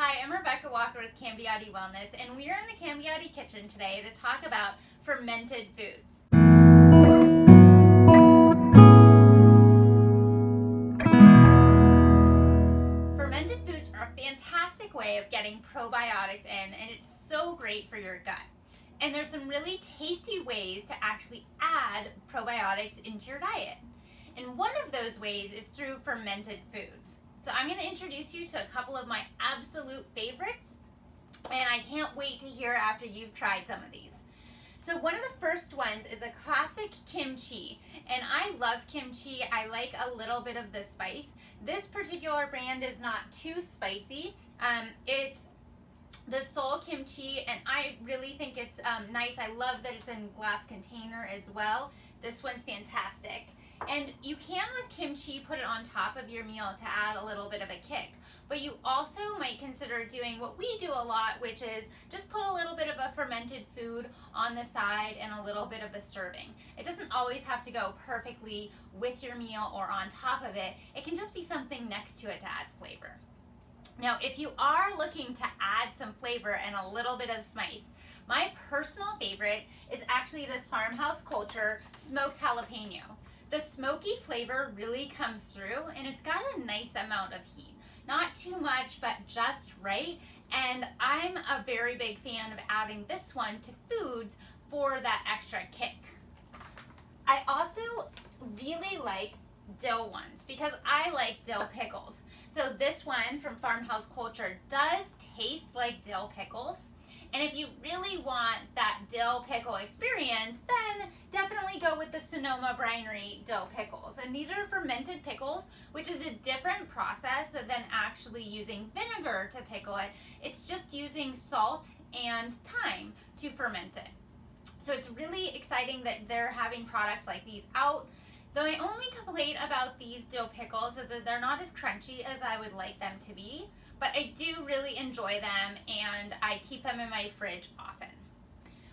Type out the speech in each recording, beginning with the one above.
Hi, I'm Rebecca Walker with Cambiati Wellness, and we are in the Cambiati Kitchen today to talk about fermented foods. Fermented foods are a fantastic way of getting probiotics in, and it's so great for your gut. And there's some really tasty ways to actually add probiotics into your diet. And one of those ways is through fermented foods. So I'm going to introduce you to a couple of my absolute favorites, and I can't wait to hear after you've tried some of these. So one of the first ones is a classic kimchi, and I love kimchi. I like a little bit of the spice. This particular brand is not too spicy. It's the Seoul kimchi, and I really think it's nice. I love that it's in a glass container as well. This one's fantastic. And you can, with kimchi, put it on top of your meal to add a little bit of a kick. But you also might consider doing what we do a lot, which is just put a little bit of a fermented food on the side and a little bit of a serving. It doesn't always have to go perfectly with your meal or on top of it. It can just be something next to it to add flavor. Now, if you are looking to add some flavor and a little bit of spice, my personal favorite is actually this Farmhouse Culture smoked jalapeno. The smoky flavor really comes through, and it's got a nice amount of heat. Not too much, but just right. And I'm a very big fan of adding this one to foods for that extra kick. I also really like dill ones because I like dill pickles. So this one from Farmhouse Culture does taste like dill pickles. And if you really want that dill pickle experience, then definitely go with the Sonoma Brinery dill pickles. And these are fermented pickles, which is a different process than actually using vinegar to pickle it. It's just using salt and thyme to ferment it. So it's really exciting that they're having products like these out. Though my only complaint about these dill pickles is that they're not as crunchy as I would like them to be. But I do really enjoy them, and I keep them in my fridge often.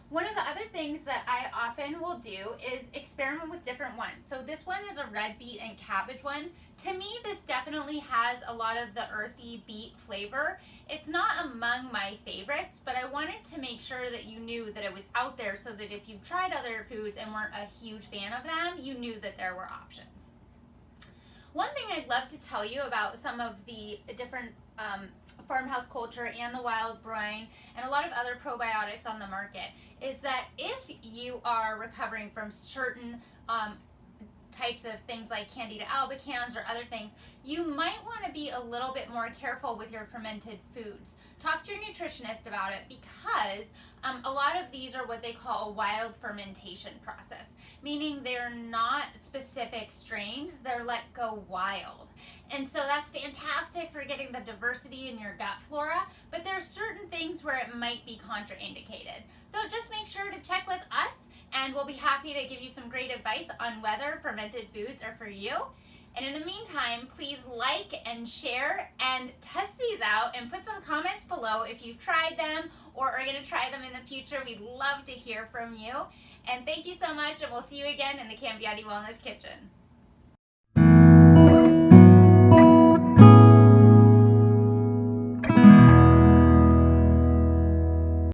One of the other things that I often will do is experiment with different ones. So this one is a red beet and cabbage one. To me, this definitely has a lot of the earthy beet flavor. It's not among my favorites, but I wanted to make sure that you knew that it was out there so that if you've tried other foods and weren't a huge fan of them, you knew that there were options. One thing I'd love to tell you about some of the different Farmhouse Culture and the Wild Brine and a lot of other probiotics on the market is that if you are recovering from certain types of things like Candida albicans or other things, you might want to be a little bit more careful with your fermented foods. Talk to your nutritionist about it because a lot of these are what they call a wild fermentation process, meaning they're not specific strains, they're let go wild. And so that's fantastic for getting the diversity in your gut flora, but there are certain things where it might be contraindicated. So just make sure to check with us, and we'll be happy to give you some great advice on whether fermented foods are for you. And in the meantime, please like and share and test these out and put some comments below if you've tried them or are going to try them in the future. We'd love to hear from you. And thank you so much, and we'll see you again in the Cambiati Wellness Kitchen.